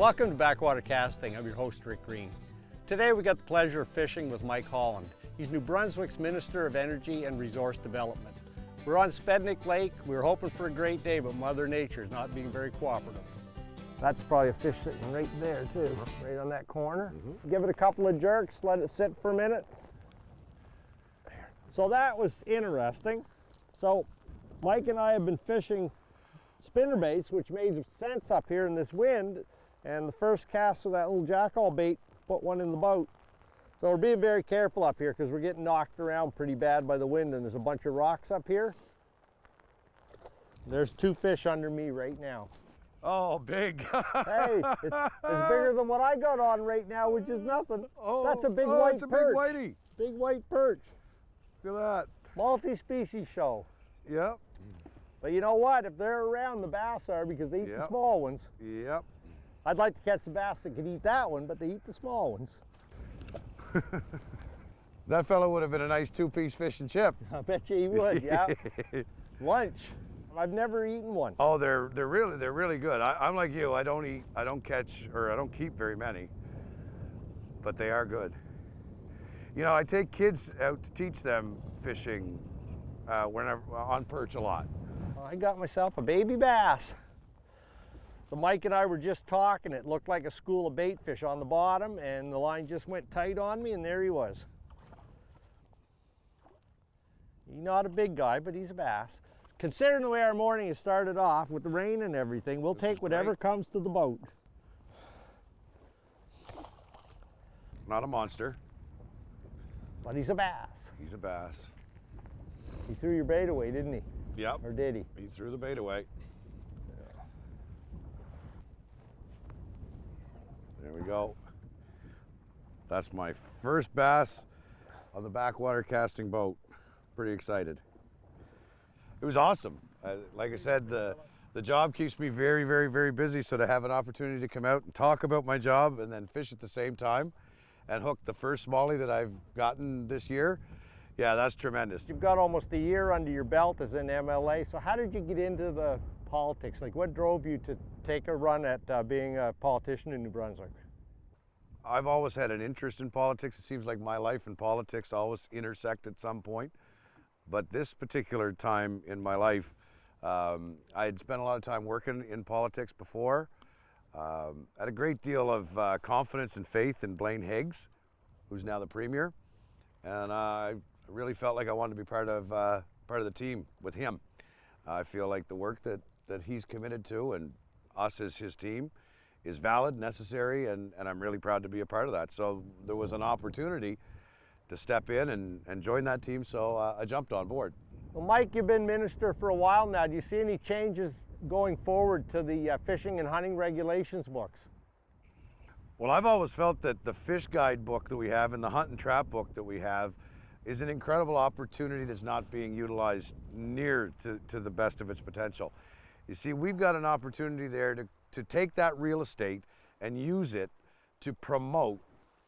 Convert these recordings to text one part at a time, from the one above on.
Welcome to Backwater Casting. I'm your host, Rick Greene. Today we got the pleasure of fishing with Mike Holland. He's New Brunswick's Minister of Energy and Resource Development. We're on Spednick Lake. We were hoping for a great day, but Mother Nature is not being very cooperative. That's probably a fish sitting right there too, right on that corner. Give it a couple of jerks, let it sit for a minute. So that was interesting. So Mike and I have been fishing spinnerbaits, which made sense up here in this wind, and the first cast of that little jackall bait put one in the boat. So we're being very careful up here because we're getting knocked around pretty bad by the wind, and there's a bunch of rocks up here. There's two fish under me right now. Oh, big. Hey, it's bigger than what I got on right now, which is nothing. Oh, that's a big white it's a perch. big whitey. Big white perch. Look at that. Multi-species show. Yep. But you know what? If they're around, the bass are, because they eat the small ones. Yep. I'd like to catch the bass that could eat that one, but they eat the small ones. That fellow would have been a nice two-piece fish and chip. I bet you he would, yeah. Lunch. I've never eaten one. Oh, they're really good. I'm like you. I don't catch, or I don't keep very many, but they are good. You know, I take kids out to teach them fishing whenever on perch a lot. I got myself a baby bass. So Mike and I were just talking. It looked like a school of bait fish on the bottom, and the line just went tight on me, and there he was. He's not a big guy, but he's a bass. Considering the way our morning has started off with the rain and everything, we'll take whatever comes to the boat. Not a monster. But he's a bass. He's a bass. He threw your bait away, didn't he? Yep. Or did he? He threw the bait away. There we go. That's my first bass on the backwater casting boat. Pretty excited. It was awesome. Like I said, the job keeps me very, very, very busy, so to have an opportunity to come out and talk about my job and then fish at the same time and hook the first smallie that I've gotten this year, yeah, that's tremendous. You've got almost a year under your belt as an MLA, so how did you get into the politics? Like, what drove you to take a run at being a politician in New Brunswick? I've always had an interest in politics. It seems like my life and politics always intersect at some point. But this particular time in my life, I had spent a lot of time working in politics before. Had a great deal of confidence and faith in Blaine Higgs, who's now the Premier. And I really felt like I wanted to be part of the team with him. I feel like the work that he's committed to, and us as his team, is valid, necessary, and I'm really proud to be a part of that. So there was an opportunity to step in and join that team, so I jumped on board. Well, Mike, you've been minister for a while now. Do you see any changes going forward to the fishing and hunting regulations books? Well, I've always felt that the fish guide book that we have and the hunt and trap book that we have is an incredible opportunity that's not being utilized near to the best of its potential. You see, we've got an opportunity there to take that real estate and use it to promote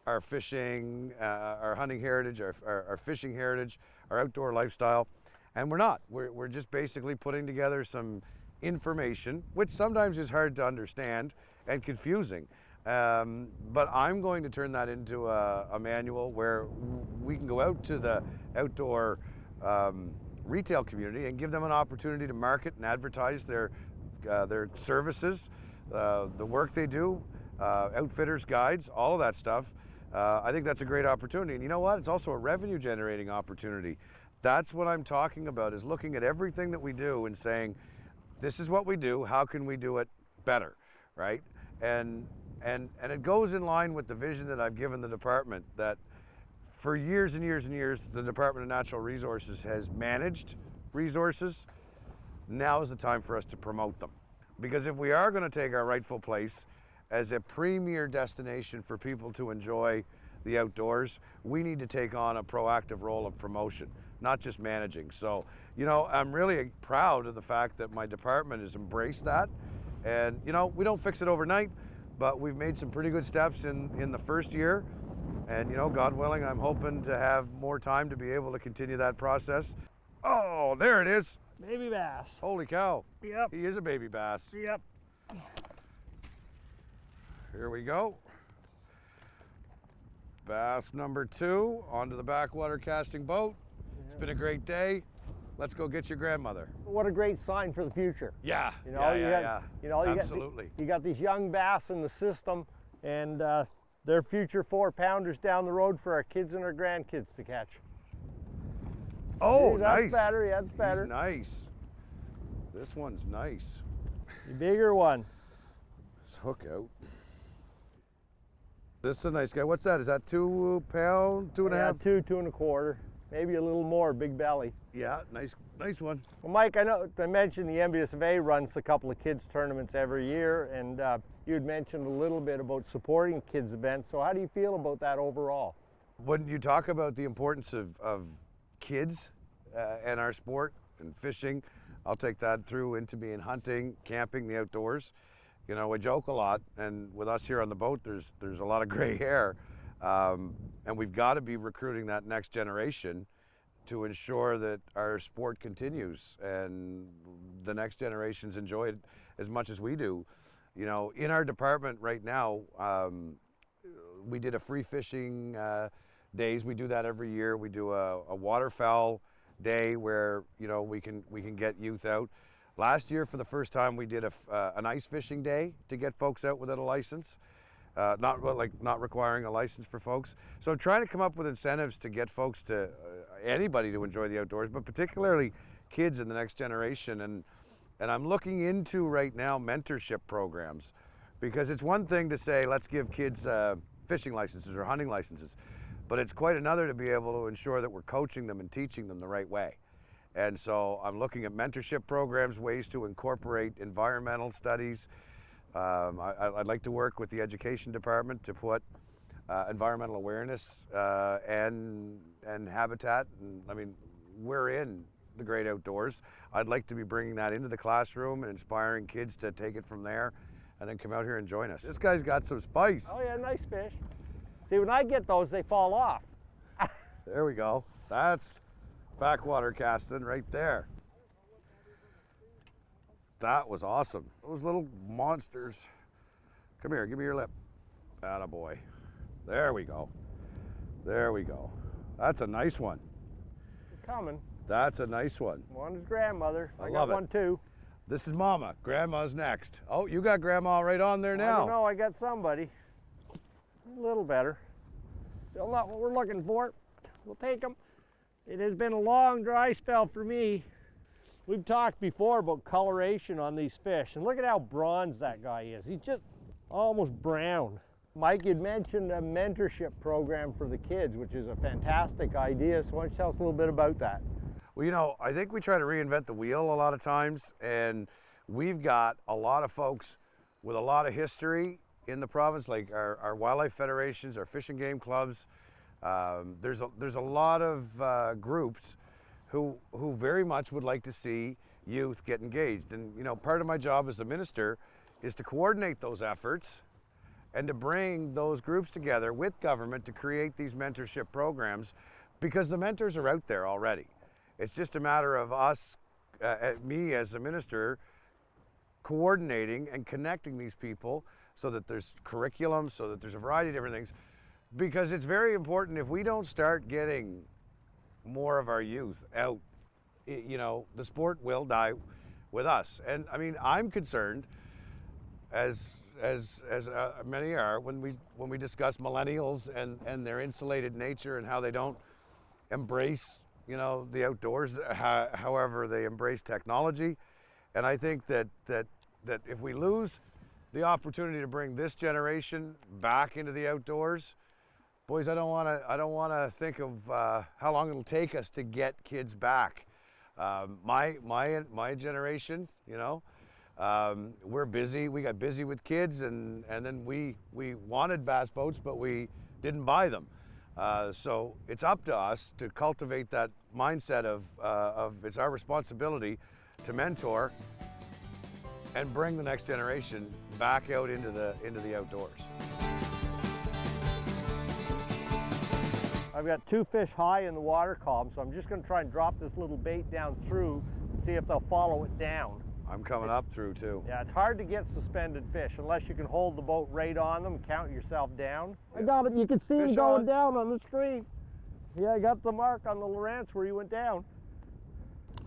our fishing, our hunting heritage, our fishing heritage, our outdoor lifestyle. And we're not. We're just basically putting together some information, which sometimes is hard to understand and confusing. But I'm going to turn that into a manual where we can go out to the outdoor retail community and give them an opportunity to market and advertise their services, the work they do, outfitters, guides, all of that stuff. I think that's a great opportunity. And you know what? It's also a revenue generating opportunity. That's what I'm talking about, is looking at everything that we do and saying, this is what we do, how can we do it better, right? And it goes in line with the vision that I've given the department, that for years and years and years, the Department of Natural Resources has managed resources. Now is the time for us to promote them. Because if we are going to take our rightful place as a premier destination for people to enjoy the outdoors, we need to take on a proactive role of promotion, not just managing. So, you know, I'm really proud of the fact that my department has embraced that. And, you know, we don't fix it overnight, but we've made some pretty good steps in the first year. And, you know, God willing, I'm hoping to have more time to be able to continue that process. Oh, there it is. Baby bass. Holy cow. Yep. He is a baby bass. Yep. Here we go. Bass number 2 onto the backwater casting boat. It's been a great day. Let's go get your grandmother. What a great sign for the future. Yeah, You know, yeah. You know, Absolutely. you got these young bass in the system, and they're future 4-pounders down the road for our kids and our grandkids to catch. Oh, That's nice. better, yeah, that's better. He's nice. This one's nice. The bigger one. This hook out. This is a nice guy. What's that? Is that 2 pound, 2.5? 2.25, maybe a little more, big belly. Yeah, nice one. Well, Mike, I know I mentioned the MBSFA runs a couple of kids tournaments every year, and you had mentioned a little bit about supporting kids events. So how do you feel about that overall? When you talk about the importance of kids and our sport and fishing, I'll take that through into being hunting, camping, the outdoors. You know, we joke a lot, and with us here on the boat, there's a lot of gray hair, and we've got to be recruiting that next generation to ensure that our sport continues and the next generations enjoy it as much as we do. You know, in our department right now, we did a free fishing days. We do that every year. We do a waterfowl day where, you know, we can get youth out. Last year, for the first time, we did an ice fishing day to get folks out without a license. Not requiring a license for folks. So I'm trying to come up with incentives to get folks to, anybody to enjoy the outdoors, but particularly kids in the next generation. And I'm looking into right now mentorship programs, because it's one thing to say, let's give kids fishing licenses or hunting licenses, but it's quite another to be able to ensure that we're coaching them and teaching them the right way. And so I'm looking at mentorship programs, ways to incorporate environmental studies. I'd like to work with the education department to put environmental awareness and habitat. And, I mean, we're in the great outdoors. I'd like to be bringing that into the classroom and inspiring kids to take it from there and then come out here and join us. This guy's got some spice. Oh yeah, nice fish. See, when I get those, they fall off. There we go. That's backwater casting right there. That was awesome. Those little monsters. Come here, give me your lip. Attaboy. There we go. There we go. That's a nice one. They're coming. That's a nice one. One is grandmother. I love got it. one too. This is Mama. Grandma's next. Oh, you got Grandma right on there now. I don't know, I got somebody. A little better. Still not what we're looking for. We'll take them. It has been a long dry spell for me. We've talked before about coloration on these fish, and look at how bronze that guy is. He's just almost brown. Mike, you'd mentioned a mentorship program for the kids, which is a fantastic idea. So why don't you tell us a little bit about that? Well, you know, I think we try to reinvent the wheel a lot of times, and we've got a lot of folks with a lot of history in the province, like our wildlife federations, our fish and game clubs. There's a lot of groups who very much would like to see youth get engaged. And, you know, part of my job as the minister is to coordinate those efforts and to bring those groups together with government to create these mentorship programs, because the mentors are out there already. It's just a matter of us, me as a minister, coordinating and connecting these people so that there's curriculum, so that there's a variety of different things. Because it's very important, if we don't start getting more of our youth out, you know, the sport will die with us. And I mean, I'm concerned, as many are, when we discuss millennials and their insulated nature and how they don't embrace, you know, the outdoors, however they embrace technology. And I think that if we lose the opportunity to bring this generation back into the outdoors, boys, I don't want to think of how long it'll take us to get kids back. My generation, you know, we're busy. We got busy with kids, and then we wanted bass boats, but we didn't buy them. So it's up to us to cultivate that mindset of it's our responsibility to mentor and bring the next generation back out into the outdoors. I've got 2 fish high in the water column, so I'm just going to try and drop this little bait down through and see if they'll follow it down. I'm coming up through too. Yeah, it's hard to get suspended fish unless you can hold the boat right on them, count yourself down. I got it, you can see him going down on the screen. Yeah, I got the mark on the Lawrence where he went down.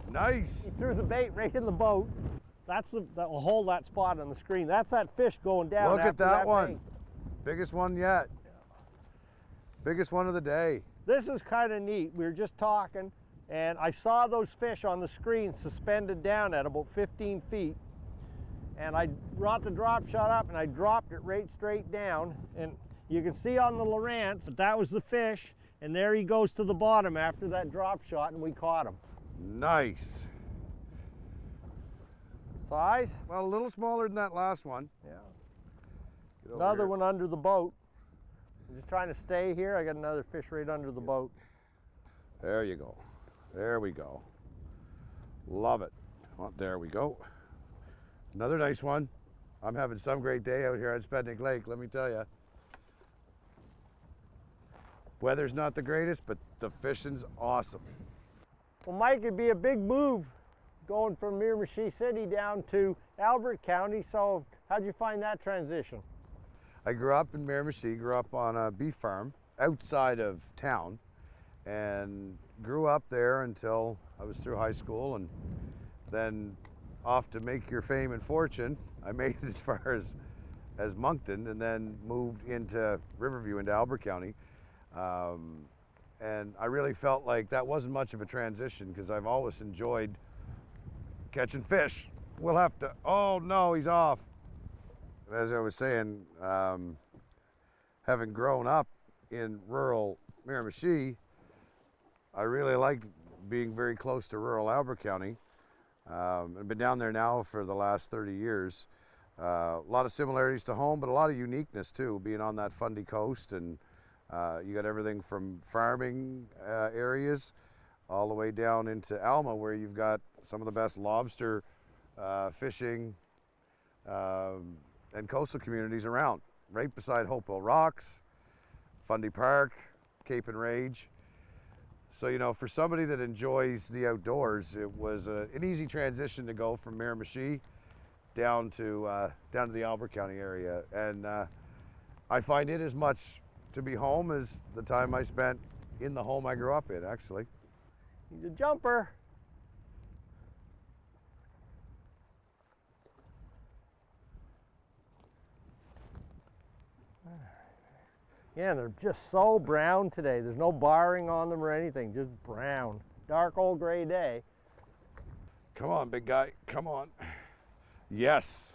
Nice. He threw the bait right in the boat. That will hold that spot on the screen. That's that fish going down. Look at that one. Bait. Biggest one yet. Biggest one of the day. This is kind of neat. We were just talking, and I saw those fish on the screen suspended down at about 15 feet. And I brought the drop shot up and I dropped it right straight down. And you can see on the Lawrence that was the fish. And there he goes to the bottom after that drop shot, and we caught him. Nice. Size? Well, a little smaller than that last one. Yeah. Another one under the boat. I'm just trying to stay here. I got another fish right under the boat. There you go. There we go. Love it. Oh, there we go. Another nice one. I'm having some great day out here at Spednick Lake, let me tell you. Weather's not the greatest, but the fishing's awesome. Well, Mike, it'd be a big move going from Miramichi City down to Albert County. So how'd you find that transition? I grew up in Miramichi, grew up on a beef farm outside of town, and grew up there until I was through high school, and then off to make your fame and fortune. I made it as far as Moncton, and then moved into Riverview, into Albert County. And I really felt like that wasn't much of a transition because I've always enjoyed catching fish. We'll have to, oh no, he's off. As I was saying, having grown up in rural Miramichi, I really liked being very close to rural Albert County. I've been down there now for the last 30 years. A lot of similarities to home, but a lot of uniqueness too, being on that Fundy coast. And you got everything from farming areas all the way down into Alma, where you've got some of the best lobster fishing and coastal communities around, right beside Hopewell Rocks, Fundy Park, Cape and Rage. So, you know, for somebody that enjoys the outdoors, it was an easy transition to go from Miramichi down to the Albert County area. And I find it as much to be home as the time I spent in the home I grew up in, actually. He's a jumper. Yeah, they're just so brown today. There's no barring on them or anything, just brown. Dark old gray day. Come on, big guy, come on. Yes.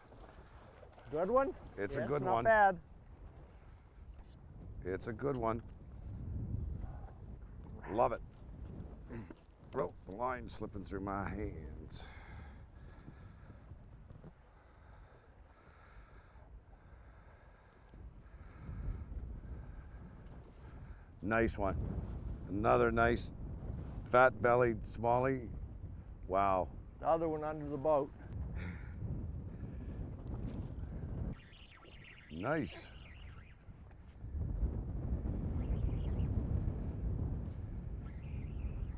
Good one? It's yeah, a good not one. Not bad. It's a good one. Love it. Oh, the line's slipping through my hands. Nice one. Another nice fat-bellied smallie. Wow. The other one under the boat. Nice.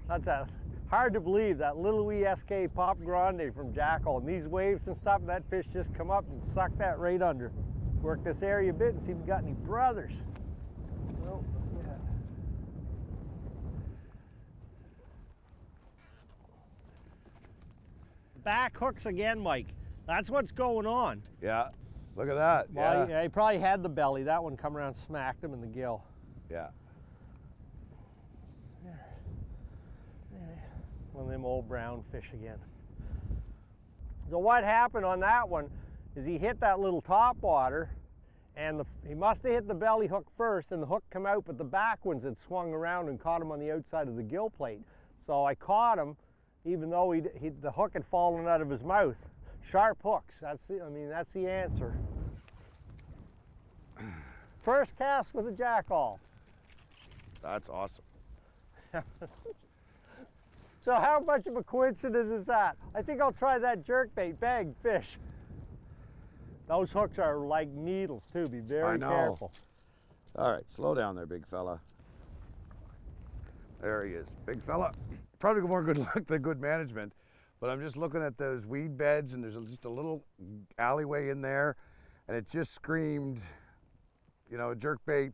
That's hard to believe, that little wee SK Pop Grande from Jackal. And these waves and stuff, that fish just come up and suck that right under. Work this area a bit and see if we got any brothers. Nope. Back hooks again, Mike. That's what's going on. Yeah, look at that. Well, yeah. He probably had the belly. That one come around, smacked him in the gill. Yeah. One of them old brown fish again. So what happened on that one is he hit that little top water, and he must have hit the belly hook first, and the hook come out, but the back ones had swung around and caught him on the outside of the gill plate. So I caught him, even though the hook had fallen out of his mouth. Sharp hooks, that's the answer. First cast with a jackall. That's awesome. So how much of a coincidence is that? I think I'll try that jerkbait, bag fish. Those hooks are like needles too, be very careful. All right, slow down there, big fella. There he is, big fella. Probably more good luck than good management, But I'm just looking at those weed beds, and there's just a little alleyway in there, and it just screamed, you know, jerkbait.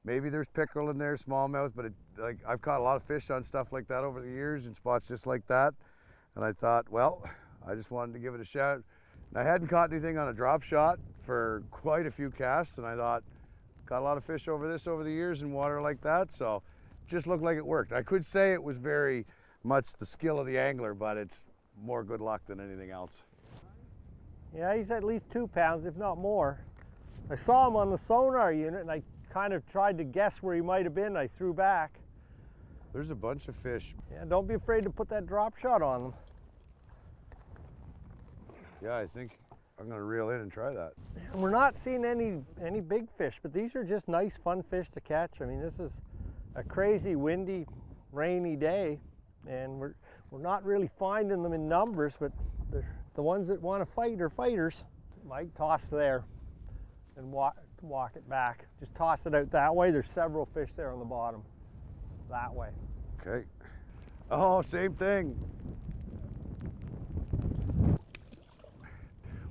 Maybe there's pickerel in there, smallmouth, but like I've caught a lot of fish on stuff like that over the years in spots just like that. And I thought, well, I just wanted to give it a shot. And I hadn't caught anything on a drop shot for quite a few casts, and I thought, caught a lot of fish over the years in water like that, so just looked like it worked. I could say it was very much the skill of the angler, but it's more good luck than anything else. Yeah, he's at least 2 pounds, if not more. I saw him on the sonar unit, and I kind of tried to guess where he might have been. I threw back. There's a bunch of fish. Yeah, don't be afraid to put that drop shot on them. Yeah, I think I'm gonna reel in and try that. We're not seeing any big fish, but these are just nice, fun fish to catch. I mean, this is a crazy, windy, rainy day, and we're not really finding them in numbers, but the ones that want to fight are fighters. Mike, toss there and walk it back. Just toss it out that way. There's several fish there on the bottom. That way. Okay. Oh, same thing.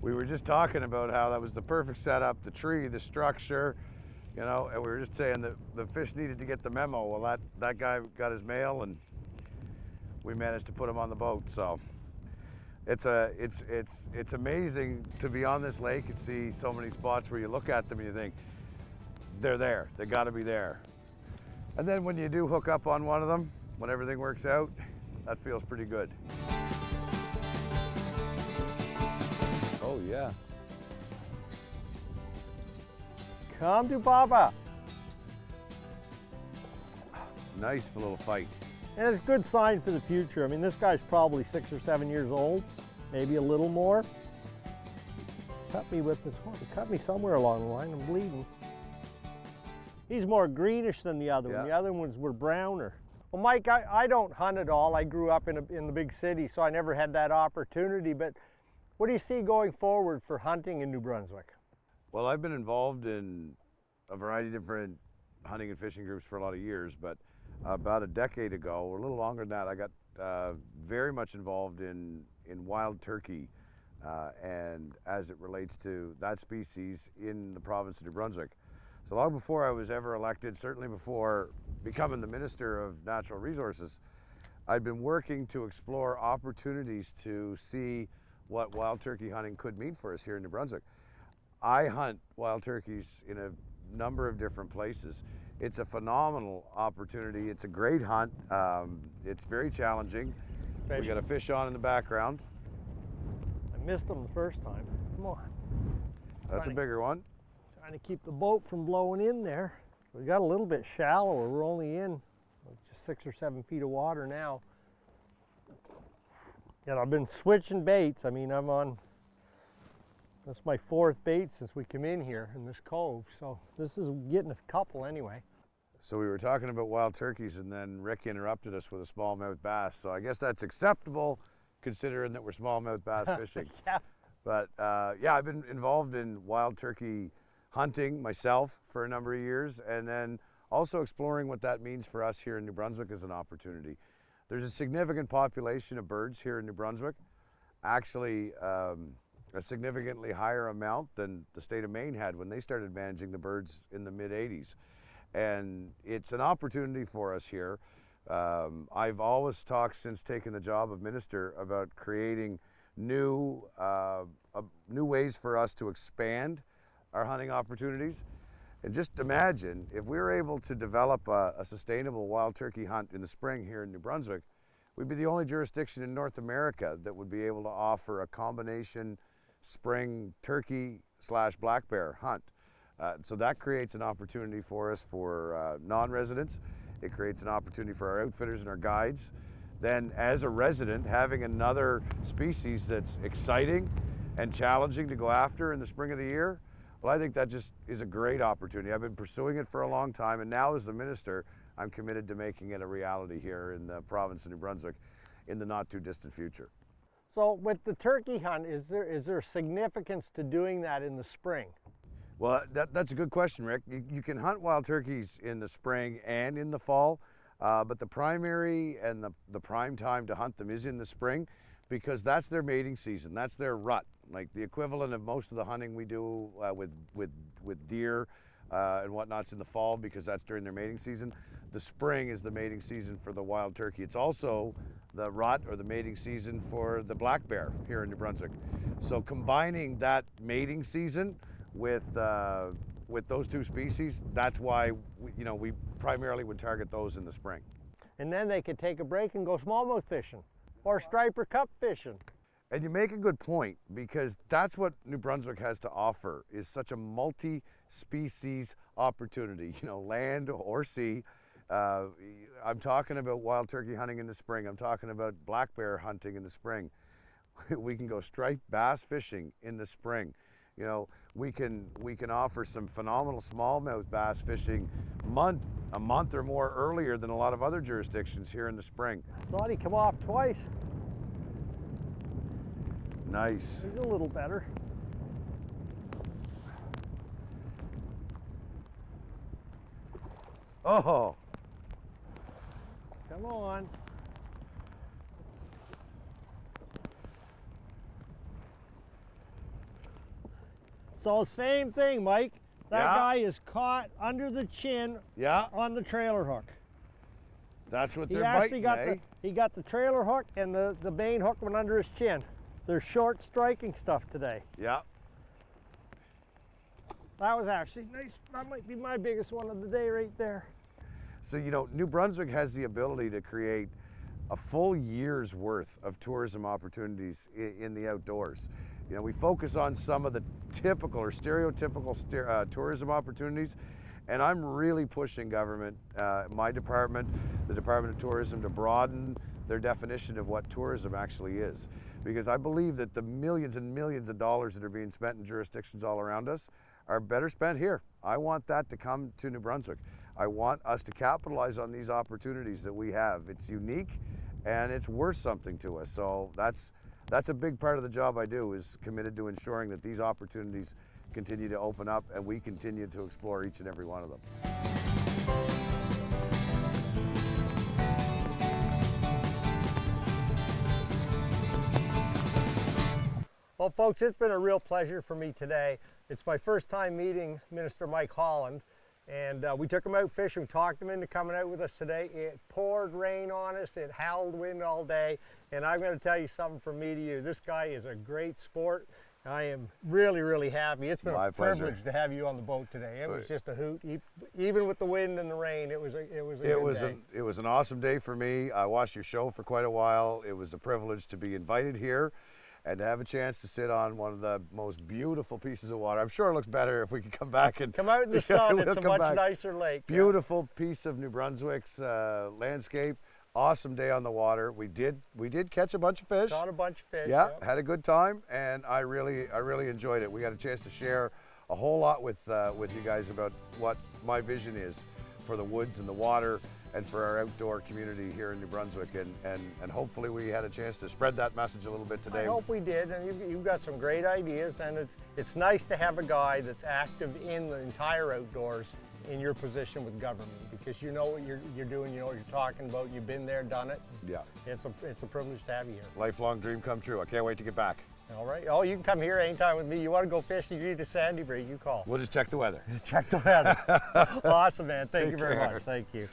We were just talking about how that was the perfect setup, the tree, the structure, you know, and we were just saying that the fish needed to get the memo. Well, that guy got his mail, and we managed to put him on the boat. So it's amazing to be on this lake and see so many spots where you look at them and you think, they're there, they got to be there. And then when you do hook up on one of them, when everything works out, that feels pretty good. Oh yeah. Come to Papa. Nice little fight. And it's a good sign for the future. I mean, this guy's probably 6 or 7 years old, maybe a little more. Cut me with this one. Cut me somewhere along the line. I'm bleeding. He's more greenish than the other one. Yeah. The other ones were browner. Well, Mike, I don't hunt at all. I grew up in the big city, so I never had that opportunity. But what do you see going forward for hunting in New Brunswick? Well, I've been involved in a variety of different hunting and fishing groups for a lot of years, but about a decade ago, or a little longer than that, I got very much involved in wild turkey and as it relates to that species in the province of New Brunswick. So long before I was ever elected, certainly before becoming the Minister of Natural Resources, I'd been working to explore opportunities to see what wild turkey hunting could mean for us here in New Brunswick. I hunt wild turkeys in a number of different places. It's a phenomenal opportunity. It's a great hunt. It's very challenging. We got a fish on in the background. I missed him the first time. Come on. That's a bigger one. Trying to keep the boat from blowing in there. We got a little bit shallower. We're only in just 6 or 7 feet of water now. And I've been switching baits. I mean, that's my 4th bait since we came in here in this cove. So this is getting a couple anyway. So we were talking about wild turkeys, and then Rick interrupted us with a smallmouth bass. So I guess that's acceptable considering that we're smallmouth bass fishing. Yeah. But yeah, I've been involved in wild turkey hunting myself for a number of years, and then also exploring what that means for us here in New Brunswick as an opportunity. There's a significant population of birds here in New Brunswick, actually a significantly higher amount than the state of Maine had when they started managing the birds in the mid-'80s. And it's an opportunity for us here. I've always talked since taking the job of minister about creating new ways for us to expand our hunting opportunities. And just imagine if we were able to develop a sustainable wild turkey hunt in the spring here in New Brunswick, we'd be the only jurisdiction in North America that would be able to offer a combination spring turkey / black bear hunt. So that creates an opportunity for us for non-residents. It creates an opportunity for our outfitters and our guides. Then as a resident, having another species that's exciting and challenging to go after in the spring of the year, well, I think that just is a great opportunity. I've been pursuing it for a long time, and now as the minister, I'm committed to making it a reality here in the province of New Brunswick in the not too distant future. So with the turkey hunt, is there significance to doing that in the spring? Well, that's a good question, Rick. You can hunt wild turkeys in the spring and in the fall, but the primary and the prime time to hunt them is in the spring, because that's their mating season. That's their rut, like the equivalent of most of the hunting we do with deer and whatnot's in the fall, because that's during their mating season. The spring is the mating season for the wild turkey. It's also the rut or the mating season for the black bear here in New Brunswick. So combining that mating season with those two species, that's why we primarily would target those in the spring. And then they could take a break and go smallmouth fishing or striper cup fishing. And you make a good point, because that's what New Brunswick has to offer, is such a multi-species opportunity, land or sea. I'm talking about wild turkey hunting in the spring. I'm talking about black bear hunting in the spring. We can go striped bass fishing in the spring. We can offer some phenomenal smallmouth bass fishing a month or more earlier than a lot of other jurisdictions here in the spring. Thought he'd come off twice. Nice. He's a little better. Oh. Come on. So same thing, Mike. That guy is caught under the chin on the trailer hook. That's what they're biting, eh? He got the trailer hook, and the main hook went under his chin. They're short striking stuff today. Yeah. That was actually nice. That might be my biggest one of the day right there. So, New Brunswick has the ability to create a full year's worth of tourism opportunities in the outdoors. We focus on some of the typical or stereotypical tourism opportunities, and I'm really pushing government, my department, the Department of Tourism, to broaden their definition of what tourism actually is. Because I believe that the millions and millions of dollars that are being spent in jurisdictions all around us are better spent here. I want that to come to New Brunswick. I want us to capitalize on these opportunities that we have. It's unique and it's worth something to us. So that's a big part of the job I do, is committed to ensuring that these opportunities continue to open up and we continue to explore each and every one of them. Well, folks, it's been a real pleasure for me today. It's my first time meeting Minister Mike Holland, and we took him out fishing, talked him into coming out with us today. It poured rain on us, it howled wind all day, and I'm going to tell you something from me to you. This guy is a great sport. I am really, really happy. It's been a privilege to have you on the boat today. It was just a hoot. Even with the wind and the rain, it was a good day. It was an awesome day for me. I watched your show for quite a while. It was a privilege to be invited here and to have a chance to sit on one of the most beautiful pieces of water. I'm sure it looks better if we could come back and come out in the sun. It's a much nicer lake. Beautiful piece of New Brunswick's landscape. Awesome day on the water. We did catch a bunch of fish. Caught a bunch of fish. Yeah, had a good time, and I really enjoyed it. We got a chance to share a whole lot with you guys about what my vision is for the woods and the water, and for our outdoor community here in New Brunswick, and hopefully we had a chance to spread that message a little bit today. I hope we did, and you've got some great ideas, and it's nice to have a guy that's active in the entire outdoors in your position with government, because you know what you're doing, you know what you're talking about, you've been there, done it. Yeah. It's a privilege to have you here. Lifelong dream come true. I can't wait to get back. All right. Oh, you can come here anytime with me. You want to go fishing, you need a sandy break, you call. We'll just check the weather. Check the weather. Awesome, man. Thank you very much. Thank you.